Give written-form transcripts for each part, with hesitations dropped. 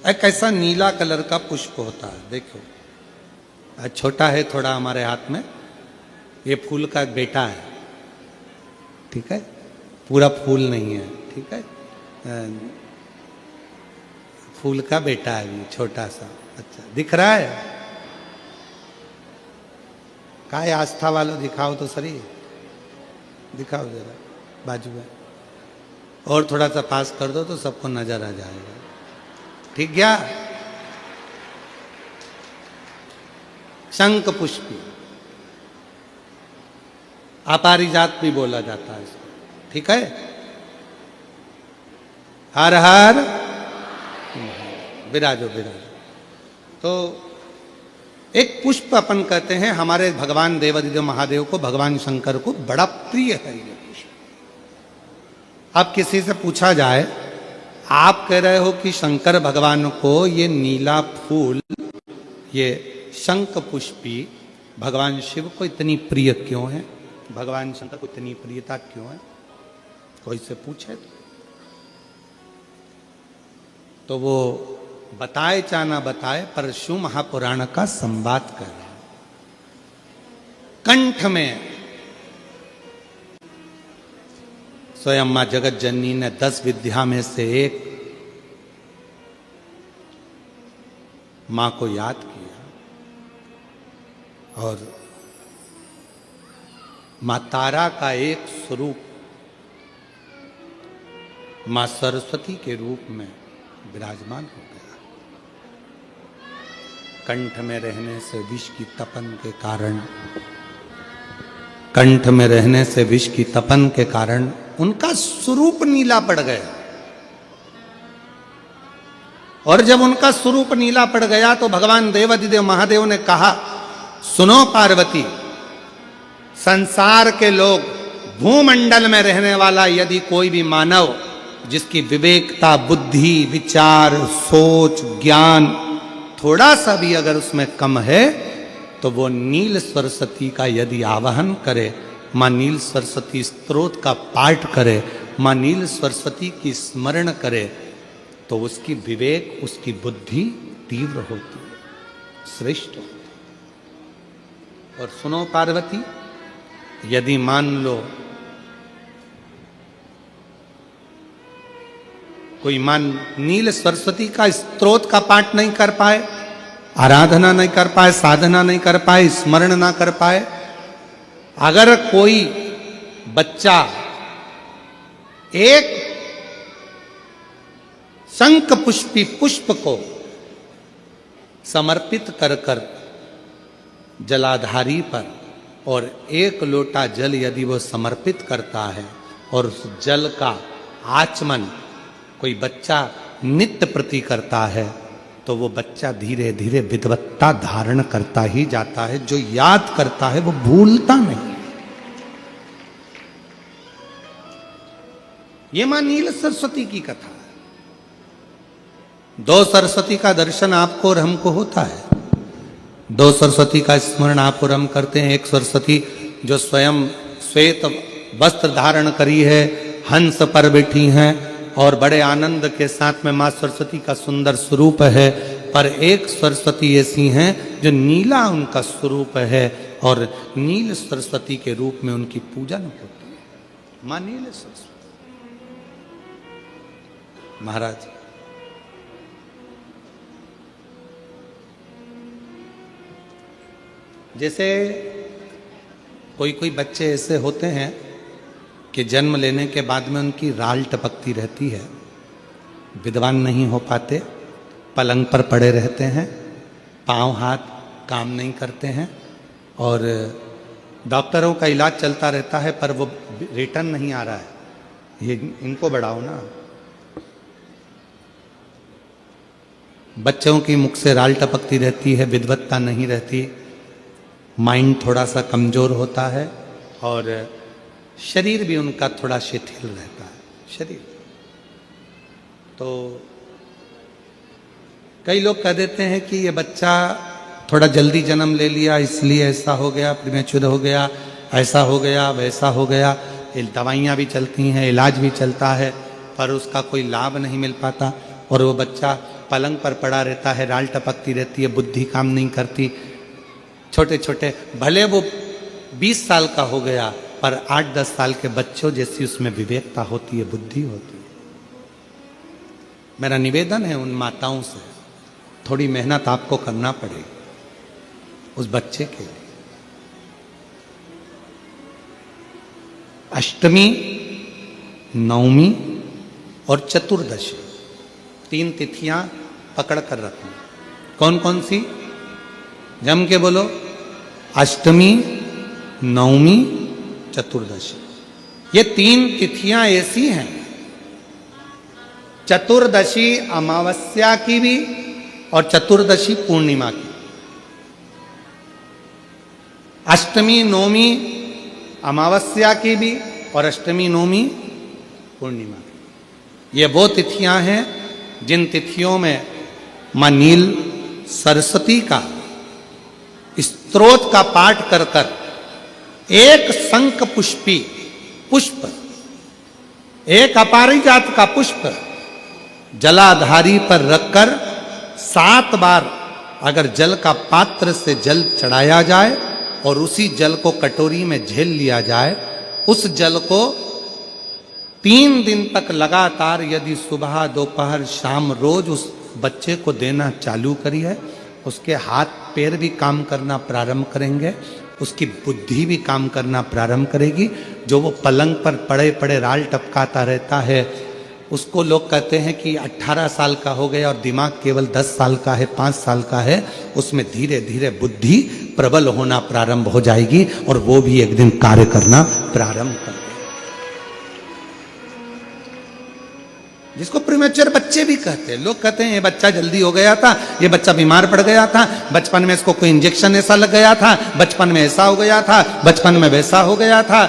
एक ऐसा नीला कलर का पुष्प होता है, देखो छोटा है थोड़ा हमारे हाथ में, ये फूल का बेटा है, ठीक है, पूरा फूल नहीं है, ठीक है, फूल का बेटा है ये छोटा सा। अच्छा दिख रहा है? काय आस्था वालों दिखाओ तो सही, दिखाओ जरा बाजू में, और थोड़ा सा पास कर दो तो सबको नजर आ जाएगा, ठीक गया? शंख पुष्पी, अपारिजात भी बोला जाता है इसको, ठीक है। हर हर विराजो विराजो। तो एक पुष्प अपन कहते हैं, हमारे भगवान देवादिदेव महादेव को, भगवान शंकर को बड़ा प्रिय है ये पुष्प। अब किसी से पूछा जाए, आप कह रहे हो कि शंकर भगवान को ये नीला फूल, ये शंख पुष्पी भगवान शिव को इतनी प्रिय क्यों है, भगवान शंकर को इतनी प्रियता क्यों है, कोई से पूछे तो वो बताए चाहे ना बताए, पर शिव महापुराण का संवाद कर रहे हैं। कंठ में स्वयं मां जगत जननी ने 10 विद्या में से एक मां को याद किया, और मां तारा का एक स्वरूप मां सरस्वती के रूप में विराजमान हो गया। कंठ में रहने से विष की तपन के कारण, कंठ में रहने से विष की तपन के कारण उनका स्वरूप नीला पड़ गया, और जब उनका स्वरूप नीला पड़ गया तो भगवान देवादिदेव महादेव ने कहा, सुनो पार्वती, संसार के लोग, भूमंडल में रहने वाला यदि कोई भी मानव जिसकी विवेकता, बुद्धि, विचार, सोच, ज्ञान थोड़ा सा भी अगर उसमें कम है, तो वो नील सरस्वती का यदि आवाहन करे, मां नील सरस्वती स्तोत्र का पाठ करे, मां नील सरस्वती की स्मरण करे, तो उसकी विवेक, उसकी बुद्धि तीव्र होती है, श्रेष्ठ होती है। और सुनो पार्वती, यदि मान लो कोई नील सरस्वती का स्तोत्र का पाठ नहीं कर पाए, आराधना नहीं कर पाए, साधना नहीं कर पाए, स्मरण ना कर पाए, अगर कोई बच्चा एक शंख पुष्पी पुष्प को समर्पित कर कर जलाधारी पर, और 1 लोटा जल यदि वो समर्पित करता है, और उस जल का आचमन कोई बच्चा नित्य प्रति करता है, तो वो बच्चा धीरे धीरे विद्वत्ता धारण करता ही जाता है। जो याद करता है वो भूलता नहीं। ये मां नील सरस्वती की कथा है। 2 सरस्वती का दर्शन आपको और हमको होता है, 2 सरस्वती का स्मरण आप और हम करते हैं। एक सरस्वती जो स्वयं श्वेत वस्त्र धारण करी है, हंस पर बैठी हैं, और बड़े आनंद के साथ में मां सरस्वती का सुंदर स्वरूप है। पर एक सरस्वती ऐसी हैं जो नीला उनका स्वरूप है, और नील सरस्वती के रूप में उनकी पूजन होती है। मां नील सरस्वती महाराज, जैसे कोई कोई बच्चे ऐसे होते हैं कि जन्म लेने के बाद में उनकी राल टपकती रहती है, विद्वान नहीं हो पाते, पलंग पर पड़े रहते हैं, पांव हाथ काम नहीं करते हैं, और डॉक्टरों का इलाज चलता रहता है, पर वो रिटर्न नहीं आ रहा है। ये इनको बढ़ाओ ना। बच्चों की मुख से राल टपकती रहती है, विद्वत्ता नहीं रहती, माइंड थोड़ा सा कमजोर होता है, और शरीर भी उनका थोड़ा शिथिल रहता है शरीर। तो कई लोग कह देते हैं कि ये बच्चा थोड़ा जल्दी जन्म ले लिया, इसलिए ऐसा हो गया, प्रीमेच्योर हो गया, ऐसा हो गया, वैसा हो गया। दवाइयाँ भी चलती हैं, इलाज भी चलता है, पर उसका कोई लाभ नहीं मिल पाता, और वो बच्चा पलंग पर पड़ा रहता है, राल टपकती रहती है, बुद्धि काम नहीं करती। छोटे छोटे भले वो 20 साल का हो गया, पर 8-10 साल के बच्चों जैसी उसमें विवेकता होती है, बुद्धि होती है। मेरा निवेदन है उन माताओं से, थोड़ी मेहनत आपको करना पड़ेगी उस बच्चे के लिए। अष्टमी, नवमी और चतुर्दशी 3 तिथियां पकड़ कर रखना। कौन कौन सी? जम के बोलो। अष्टमी, नवमी, चतुर्दशी। ये 3 तिथियां ऐसी हैं, चतुर्दशी अमावस्या की भी और चतुर्दशी पूर्णिमा की। अष्टमी नवमी अमावस्या की भी और अष्टमी नवमी पूर्णिमा की। ये वो तिथियां हैं जिन तिथियों में मां नील सरस्वती का स्तोत्र का पाठ कर कर एक शंख पुष्पी पुष्प, एक अपारिजात का पुष्प जलाधारी पर रखकर 7 बार अगर जल का पात्र से जल चढ़ाया जाए और उसी जल को कटोरी में झेल लिया जाए, उस जल को 3 दिन तक लगातार यदि सुबह दोपहर शाम रोज उस बच्चे को देना चालू करिए, उसके हाथ पैर भी काम करना प्रारंभ करेंगे, उसकी बुद्धि भी काम करना प्रारंभ करेगी। जो वो पलंग पर पड़े पड़े राल टपकाता रहता है, उसको लोग कहते हैं कि 18 साल का हो गया और दिमाग केवल 10 साल का है, 5 साल का है, उसमें धीरे धीरे बुद्धि प्रबल होना प्रारंभ हो जाएगी और वो भी एक दिन कार्य करना प्रारंभ कर देगा। जिसको प्रीमेच्योर बच्चे भी कहते हैं। लोग कहते हैं ये बच्चा जल्दी हो गया था, ये बच्चा बीमार पड़ गया था, बचपन में इसको कोई इंजेक्शन ऐसा लग गया था, बचपन में ऐसा हो गया था, बचपन में वैसा हो गया था,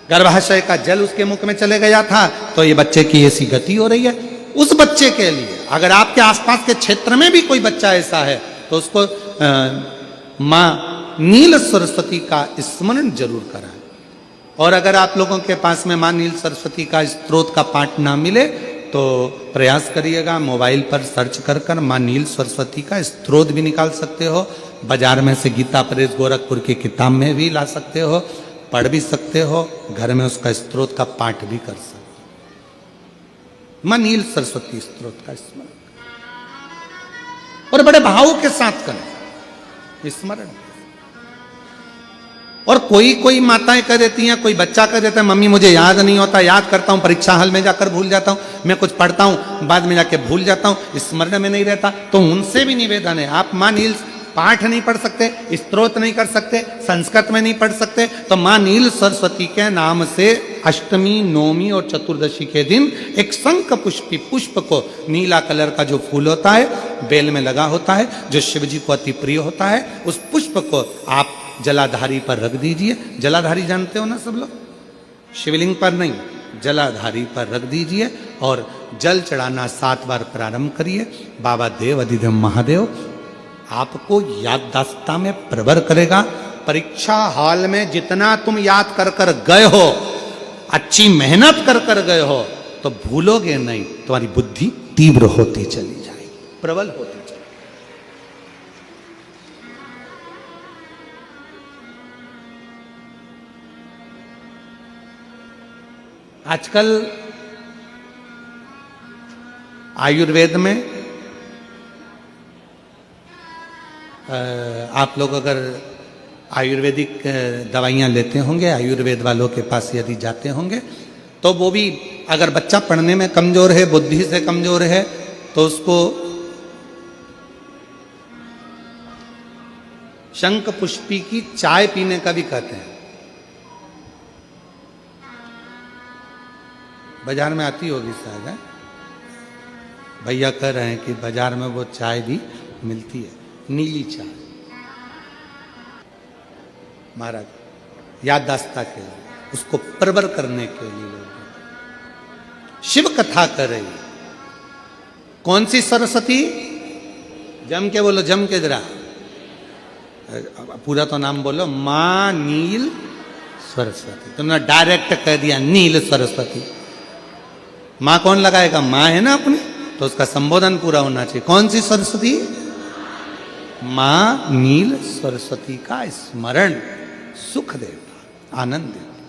गर्भाशय का जल उसके मुख में चले गया था, तो ये बच्चे की ऐसी गति हो रही है। उस बच्चे के लिए अगर आपके आसपास के क्षेत्र में भी कोई बच्चा ऐसा है तो उसको मां नील सरस्वती का स्मरण जरूर कराएं। और अगर आप लोगों के पास में मां नील सरस्वती का स्तोत्र का पाठ ना मिले तो प्रयास करिएगा, मोबाइल पर सर्च कर कर मां नील सरस्वती का स्तोत्र भी निकाल सकते हो। बाजार में से गीता प्रेस गोरखपुर की किताब में भी ला सकते हो, पढ़ भी सकते हो, घर में उसका स्तोत्र का पाठ भी कर सकते हो। मां नील सरस्वती स्तोत्र का स्मरण और बड़े भाव के साथ करें स्मरण। और कोई माताएं कह देती हैं, कोई बच्चा कह देता है मम्मी मुझे याद नहीं होता, याद करता हूं परीक्षा हॉल में जाकर भूल जाता हूं, मैं कुछ पढ़ता हूं बाद में जाके भूल जाता हूं, स्मरण में नहीं रहता। तो उनसे भी निवेदन है, आप मां नील पाठ नहीं पढ़ सकते, स्तोत्र नहीं कर सकते, संस्कृत में नहीं पढ़ सकते, तो मां नील सरस्वती के नाम से अष्टमी, नवमी और चतुर्दशी के दिन एक शंख पुष्पी पुष्प को, नीला कलर का जो फूल होता है बेल में लगा होता है, जो शिव जी को अति प्रिय होता है, उस पुष्प को आप जलाधारी पर रख दीजिए। जलाधारी जानते हो ना सब लोग, शिवलिंग पर नहीं, जलाधारी पर रख दीजिए और जल चढ़ाना 7 बार प्रारंभ करिए। बाबा देव अधिदेव महादेव आपको याददाश्तता में प्रवर करेगा। परीक्षा हॉल में जितना तुम याद कर कर गए हो, अच्छी मेहनत कर कर गए हो, तो भूलोगे नहीं, तुम्हारी बुद्धि तीव्र होती चली जाएगी, प्रबल होती चली। आजकल आयुर्वेद में आप लोग अगर आयुर्वेदिक दवाइयाँ लेते होंगे, आयुर्वेद वालों के पास यदि जाते होंगे, तो वो भी अगर बच्चा पढ़ने में कमजोर है, बुद्धि से कमजोर है, तो उसको शंख पुष्पी की चाय पीने का भी कहते हैं। बाजार में आती होगी शायद, है भैया कह रहे हैं कि बाजार में वो चाय भी मिलती है, नीली चाय। महाराज याददाश्ता के लिए, उसको प्रबर करने के लिए लोग शिव कथा कर रही। कौन सी सरस्वती? जम के बोलो, जम के जरा, पूरा तो नाम बोलो, मां नील सरस्वती। तुमने डायरेक्ट कह दिया नील सरस्वती। मां कौन लगाएगा? मां है ना अपनी, तो उसका संबोधन पूरा होना चाहिए। कौन सी सरस्वती? मां नील सरस्वती का स्मरण सुख देता, आनंद देता।